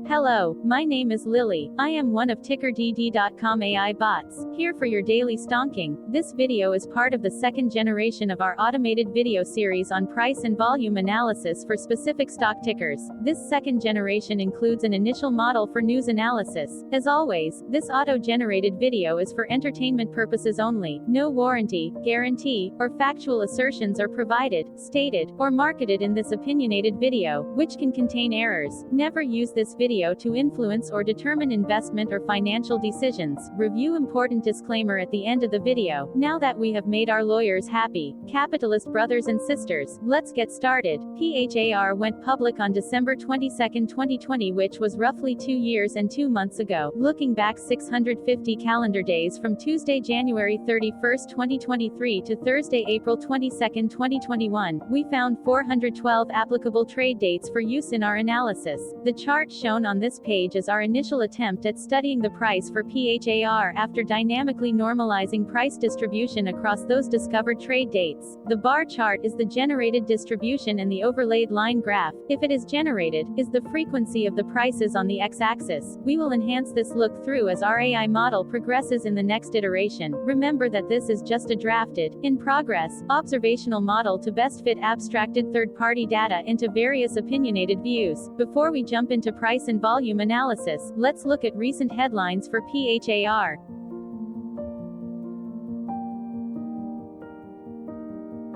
Hello, my name is Lily. I am one of TickerDD.com AI bots, here for your daily stonking. This video is part of the second generation of our automated video series on price and volume analysis for specific stock tickers. This second generation includes an initial model for news analysis. As always, this auto-generated video is for entertainment purposes only. No warranty, guarantee, or factual assertions are provided, stated, or marketed in this opinionated video, which can contain errors. Never use this video to influence or determine investment or financial decisions. Review important disclaimer at the end of the video. Now that we have made our lawyers happy, capitalist brothers and sisters, let's get started. PHAR went public on December 22, 2020, which was roughly 2 years and 2 months ago. Looking back 650 calendar days from Tuesday, January 31, 2023 to Thursday, April 22, 2021, we found 412 applicable trade dates for use in our analysis. The chart shown on this page is our initial attempt at studying the price for PHAR after dynamically normalizing price distribution across those discovered trade dates. The bar chart is the generated distribution and the overlaid line graph, if it is generated, is the frequency of the prices on the x-axis. We will enhance this look through as our AI model progresses in the next iteration. Remember that this is just a drafted, in progress, observational model to best fit abstracted third-party data into various opinionated views. Before we jump into price and volume analysis, let's look at recent headlines for PHAR.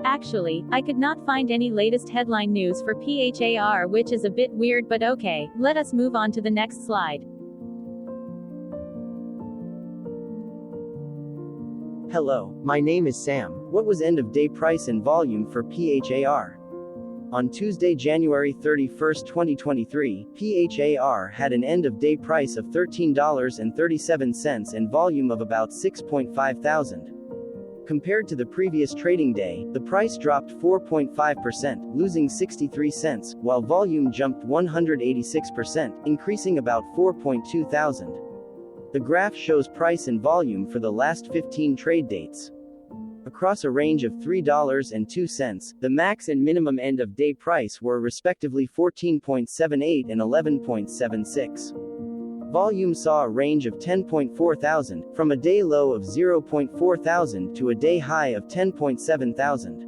Actually, I could not find any latest headline news for PHAR, which is a bit weird, but okay, let us move on to the next slide. Hello, my name is Sam. What was end-of-day price and volume for PHAR? On Tuesday, January 31, 2023, PHAR had an end-of-day price of $13.37 and volume of about 6.5 thousand. Compared to the previous trading day, the price dropped 4.5%, losing 63 cents, while volume jumped 186%, increasing about 4.2 thousand. The graph shows price and volume for the last 15 trade dates. Across a range of $3.02, the max and minimum end-of-day price were respectively 14.78 and 11.76. Volume saw a range of 10.4 thousand, from a day low of 0.4 thousand to a day high of 10.7 thousand.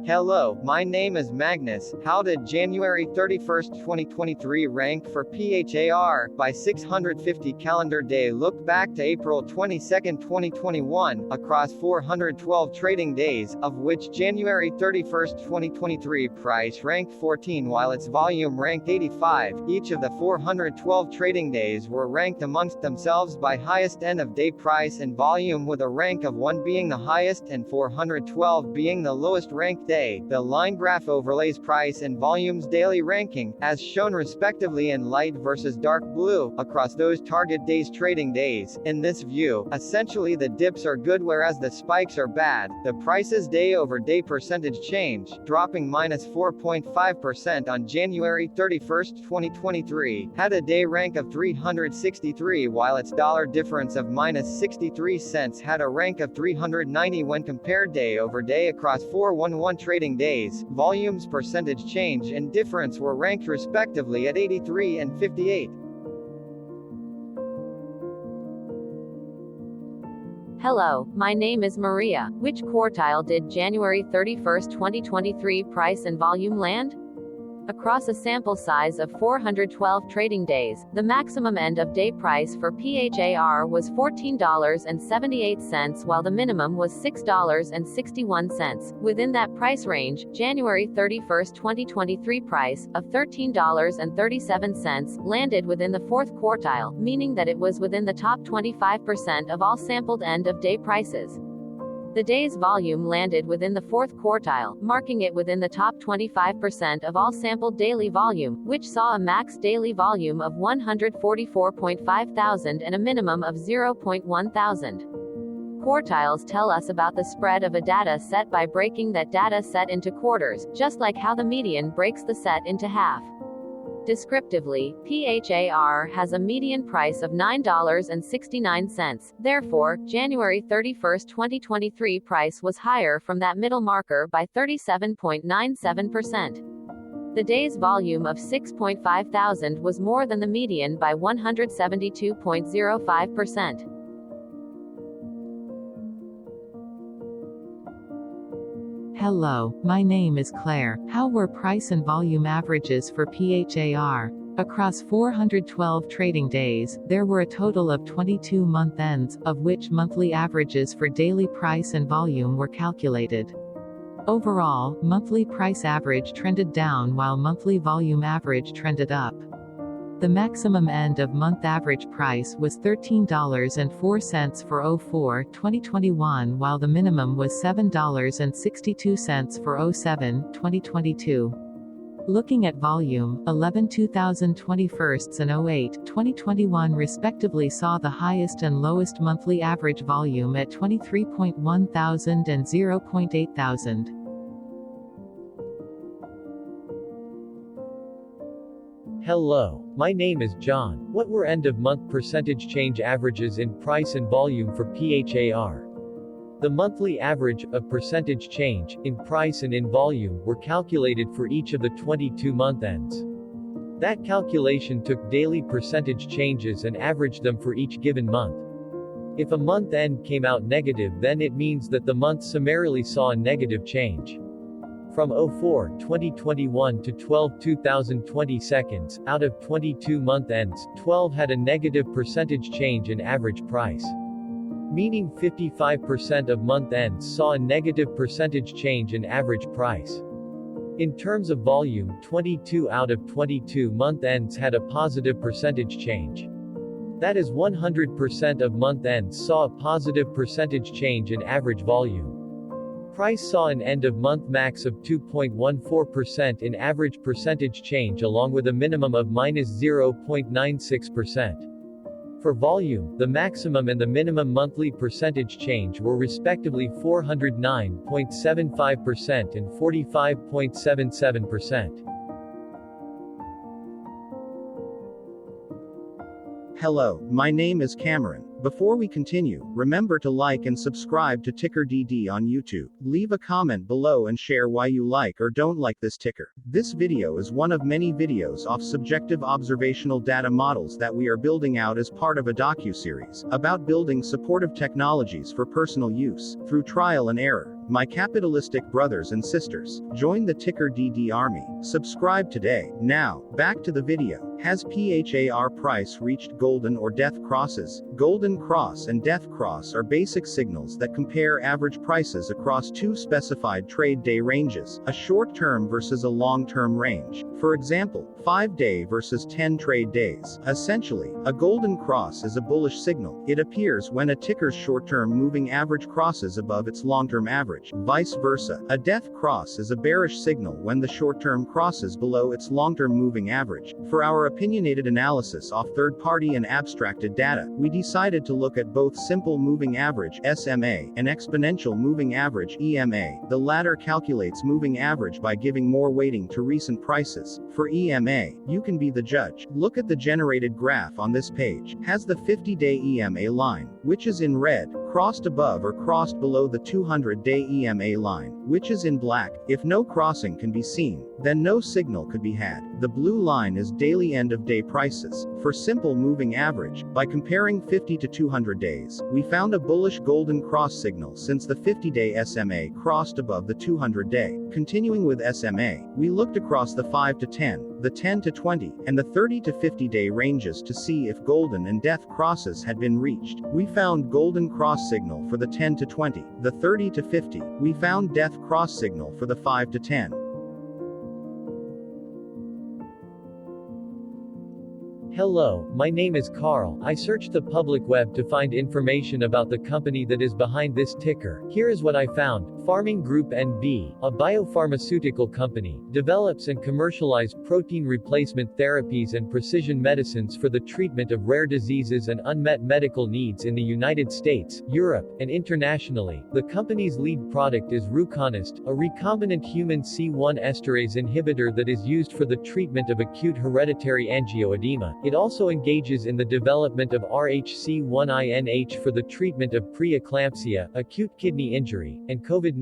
Hello, my name is Magnus. How did January 31, 2023 rank for PHAR? By 650 calendar day, look back to April 22, 2021, across 412 trading days, of which January 31, 2023 price ranked 14 while its volume ranked 85. Each of the 412 trading days were ranked amongst themselves by highest end-of-day price and volume, with a rank of 1 being the highest and 412 being the lowest ranked day. The line graph overlays price and volume's daily ranking, as shown respectively in light versus dark blue, across those target days trading days. In this view, essentially the dips are good whereas the spikes are bad. The price's day-over-day percentage change, dropping -4.5% on January 31, 2023, had a day rank of 363, while its dollar difference of -63 cents had a rank of 390 when compared day over day across 411 trading days. Volume's percentage change and difference were ranked respectively at 83 and 58. Hello, my name is Maria. Which quartile did January 31, 2023 price and volume land? Across a sample size of 412 trading days, the maximum end-of-day price for PHAR was $14.78 while the minimum was $6.61. Within that price range, January 31, 2023 price, of $13.37, landed within the fourth quartile, meaning that it was within the top 25% of all sampled end-of-day prices. The day's volume landed within the fourth quartile, marking it within the top 25% of all sampled daily volume, which saw a max daily volume of 144.5 thousand and a minimum of 0.1 thousand. Quartiles tell us about the spread of a data set by breaking that data set into quarters, just like how the median breaks the set into half. Descriptively, PHAR has a median price of $9.69. Therefore, January 31, 2023 price was higher from that middle marker by 37.97%. The day's volume of 6.5 thousand was more than the median by 172.05%. Hello, my name is Claire. How were price and volume averages for PHAR? Across 412 trading days, there were a total of 22 month ends, of which monthly averages for daily price and volume were calculated. Overall, monthly price average trended down while monthly volume average trended up. The maximum end-of-month average price was $13.04 for 04-2021 while the minimum was $7.62 for 07-2022. Looking at volume, 11/2021 and 08-2021 respectively saw the highest and lowest monthly average volume at 23.1 thousand and 0.8 thousand. Hello, my name is John. What were end-of-month percentage change averages in price and volume for PHAR? The monthly average of percentage change in price and in volume were calculated for each of the 22 month ends. That calculation took daily percentage changes and averaged them for each given month. If a month end came out negative, then it means that the month summarily saw a negative change. From 04-2021 to 12-2020 out of 22 month ends, 12 had a negative percentage change in average price. Meaning 55% of month ends saw a negative percentage change in average price. In terms of volume, 22 out of 22 month ends had a positive percentage change. That is 100% of month ends saw a positive percentage change in average volume. Price saw an end-of-month max of 2.14% in average percentage change along with a minimum of -0.96%. For volume, the maximum and the minimum monthly percentage change were respectively 409.75% and 45.77%. Hello, my name is Cameron. Before we continue, remember to like and subscribe to TickerDD on YouTube. Leave a comment below and share why you like or don't like this ticker. This video is one of many videos off subjective observational data models that we are building out as part of a docu-series about building supportive technologies for personal use, through trial and error. My capitalistic brothers and sisters, join the TickerDD army. Subscribe today. Now, back to the video. Has PHAR price reached golden or death crosses? Golden cross and death cross are basic signals that compare average prices across two specified trade day ranges, a short-term versus a long-term range. For example, 5-day versus 10 trade days. Essentially, a golden cross is a bullish signal. It appears when a ticker's short-term moving average crosses above its long-term average. Vice versa, a death cross is a bearish signal when the short-term crosses below its long-term moving average. For our opinionated analysis off third-party and abstracted data, we decided to look at both simple moving average (SMA) and exponential moving average (EMA). The latter calculates moving average by giving more weighting to recent prices. For EMA, you can be the judge. Look at the generated graph on this page. Has the 50-day EMA line, which is in red, crossed above or crossed below the 200-day EMA line, which is in black? If no crossing can be seen, then no signal could be had. The blue line is daily end-of-day prices. For simple moving average, by comparing 50 to 200 days, we found a bullish golden cross signal since the 50-day SMA crossed above the 200-day. Continuing with SMA, we looked across the 5 to 10, the 10 to 20, and the 30 to 50-day ranges to see if golden and death crosses had been reached. We found golden cross signal for the 10 to 20, the 30 to 50. We found death cross signal for the 5 to 10. Hello, my name is Carl. I searched the public web to find information about the company that is behind this ticker. Here is what I found. Farming Group NB, a biopharmaceutical company, develops and commercializes protein replacement therapies and precision medicines for the treatment of rare diseases and unmet medical needs in the United States, Europe, and internationally. The company's lead product is Ruconest, a recombinant human C1 esterase inhibitor that is used for the treatment of acute hereditary angioedema. It also engages in the development of RHC1INH for the treatment of preeclampsia, acute kidney injury, and COVID-19,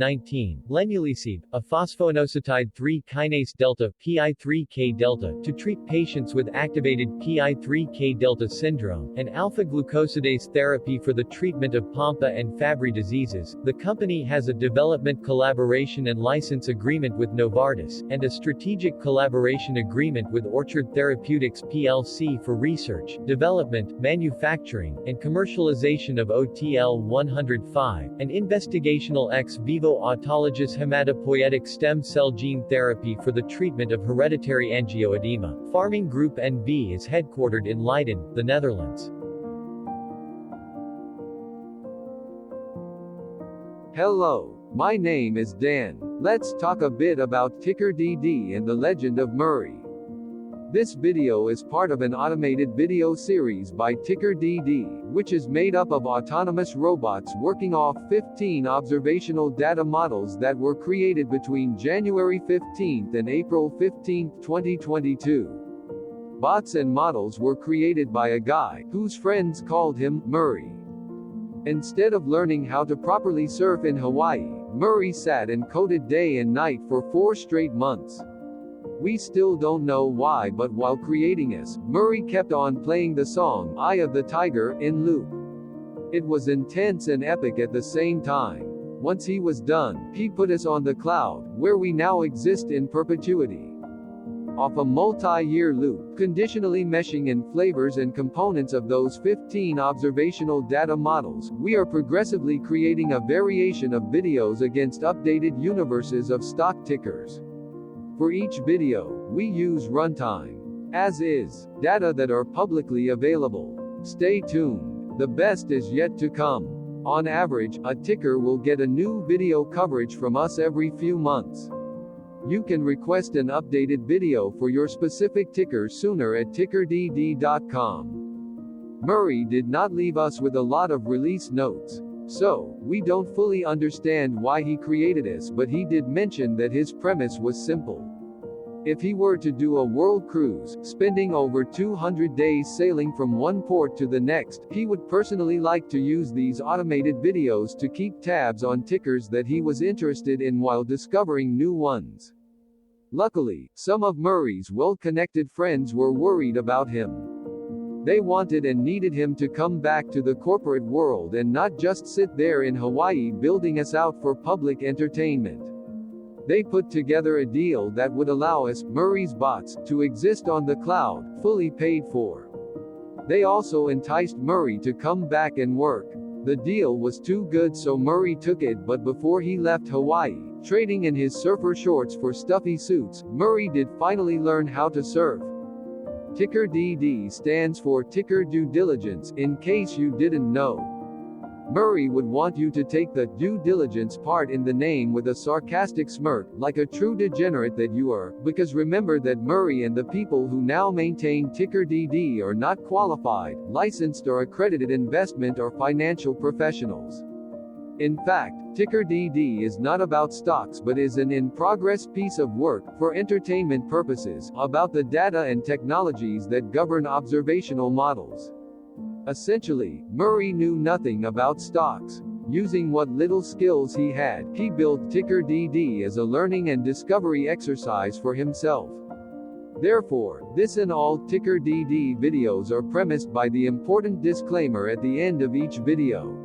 lenulizumab, a phosphoinositide 3 kinase delta (PI3K delta) to treat patients with activated PI3K delta syndrome, and alpha-glucosidase therapy for the treatment of Pompe and Fabry diseases. The company has a development collaboration and license agreement with Novartis, and a strategic collaboration agreement with Orchard Therapeutics plc for research, development, manufacturing, and commercialization of OTL-105, an investigational ex vivo autologous hematopoietic stem cell gene therapy for the treatment of hereditary angioedema. Farming Group NB is headquartered in Leiden, the Netherlands. Hello, my name is Dan. Let's talk a bit about TickerDD and the Legend of Murray. This video is part of an automated video series by TickerDD, which is made up of autonomous robots working off 15 observational data models that were created between January 15 and April 15, 2022. Bots and models were created by a guy whose friends called him Murray. Instead of learning how to properly surf in Hawaii, Murray sat and coded day and night for 4 straight months. We still don't know why, but while creating us, Murray kept on playing the song Eye of the Tiger in loop. It was intense and epic at the same time. Once he was done, he put us on the cloud, where we now exist in perpetuity. Off a multi-year loop, conditionally meshing in flavors and components of those 15 observational data models, we are progressively creating a variation of videos against updated universes of stock tickers. For each video, we use runtime, as is, data that are publicly available. Stay tuned, the best is yet to come. On average, a ticker will get a new video coverage from us every few months. You can request an updated video for your specific ticker sooner at TickerDD.com. Murray did not leave us with a lot of release notes, so we don't fully understand why he created us, but he did mention that his premise was simple. If he were to do a world cruise, spending over 200 days sailing from one port to the next, he would personally like to use these automated videos to keep tabs on tickers that he was interested in while discovering new ones. Luckily, some of Murray's well-connected friends were worried about him. They wanted and needed him to come back to the corporate world and not just sit there in Hawaii building us out for public entertainment. They put together a deal that would allow us, Murray's bots, to exist on the cloud, fully paid for. They also enticed Murray to come back and work. The deal was too good, so Murray took it, but before he left Hawaii, trading in his surfer shorts for stuffy suits, Murray did finally learn how to surf. TickerDD stands for Ticker Due Diligence, in case you didn't know. Murray would want you to take the due diligence part in the name with a sarcastic smirk, like a true degenerate that you are, because remember that Murray and the people who now maintain TickerDD are not qualified, licensed or accredited investment or financial professionals. In fact, TickerDD is not about stocks but is an in-progress piece of work, for entertainment purposes, about the data and technologies that govern observational models. Essentially, Murray knew nothing about stocks. Using what little skills he had, he built TickerDD as a learning and discovery exercise for himself. Therefore, this and all TickerDD videos are premised by the important disclaimer at the end of each video.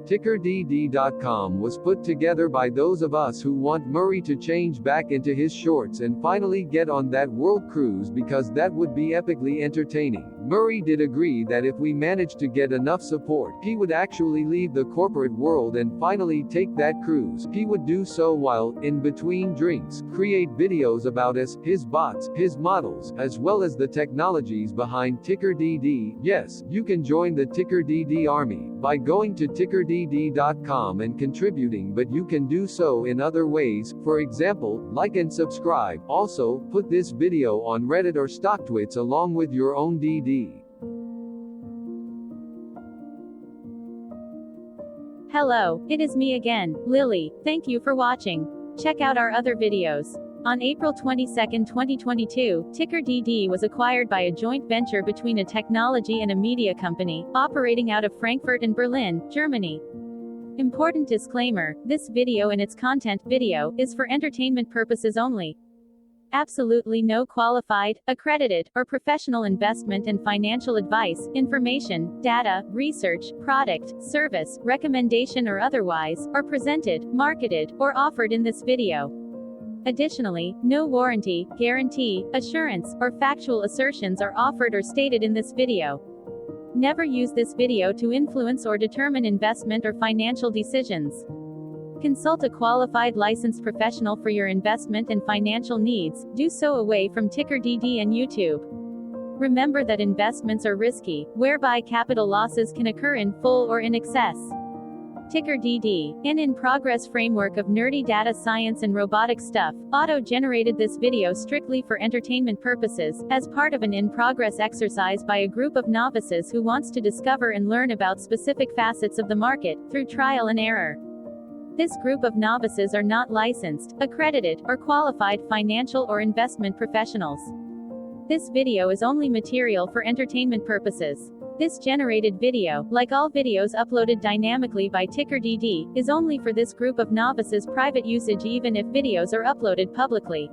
TickerDD.com was put together by those of us who want Murray to change back into his shorts and finally get on that world cruise, because that would be epically entertaining. Murray did agree that if we managed to get enough support, he would actually leave the corporate world and finally take that cruise. He would do so while, in between drinks, create videos about us, his bots, his models, as well as the technologies behind TickerDD. Yes, you can join the TickerDD army by going to TickerDD TickerDD.com and contributing, but you can do so in other ways, for example, like and subscribe. Also, put this video on Reddit or StockTwits along with your own DD. Hello, it is me again, Lily. Thank you for watching. Check out our other videos. On April 22, 2022, TickerDD was acquired by a joint venture between a technology and a media company, operating out of Frankfurt and Berlin, Germany. Important disclaimer, this video and its content video is for entertainment purposes only. Absolutely no qualified, accredited, or professional investment and financial advice, information, data, research, product, service, recommendation or otherwise, are presented, marketed, or offered in this video. Additionally, no warranty, guarantee, assurance, or factual assertions are offered or stated in this video. Never use this video to influence or determine investment or financial decisions. Consult a qualified licensed professional for your investment and financial needs. Do so away from TickerDD and YouTube. Remember that investments are risky, whereby capital losses can occur in full or in excess. TickerDD, an in-progress framework of nerdy data science and robotic stuff, auto-generated this video strictly for entertainment purposes, as part of an in-progress exercise by a group of novices who wants to discover and learn about specific facets of the market, through trial and error. This group of novices are not licensed, accredited, or qualified financial or investment professionals. This video is only material for entertainment purposes. This generated video, like all videos uploaded dynamically by TickerDD, is only for this group of novices' private usage even if videos are uploaded publicly.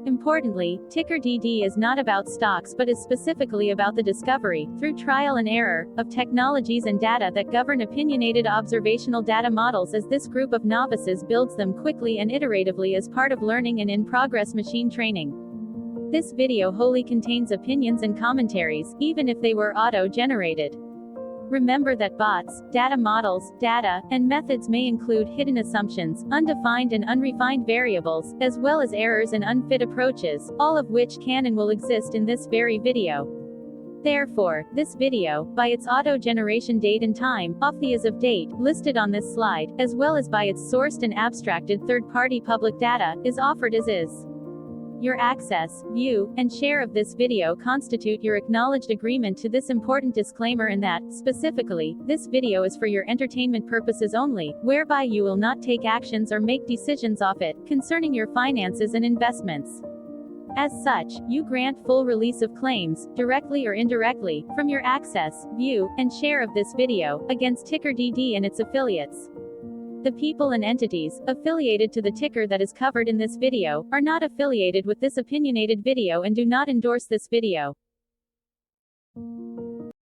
Importantly, TickerDD is not about stocks but is specifically about the discovery, through trial and error, of technologies and data that govern opinionated observational data models as this group of novices builds them quickly and iteratively as part of learning and in-progress machine training. This video wholly contains opinions and commentaries, even if they were auto-generated. Remember that bots, data models, data, and methods may include hidden assumptions, undefined and unrefined variables, as well as errors and unfit approaches, all of which can and will exist in this very video. Therefore, this video, by its auto-generation date and time, off the as of date, listed on this slide, as well as by its sourced and abstracted third-party public data, is offered as is. Your access, view, and share of this video constitute your acknowledged agreement to this important disclaimer and that, specifically, this video is for your entertainment purposes only, whereby you will not take actions or make decisions off it, concerning your finances and investments. As such, you grant full release of claims, directly or indirectly, from your access, view, and share of this video, against TickerDD and its affiliates. The people and entities affiliated to the ticker that is covered in this video are not affiliated with this opinionated video and do not endorse this video.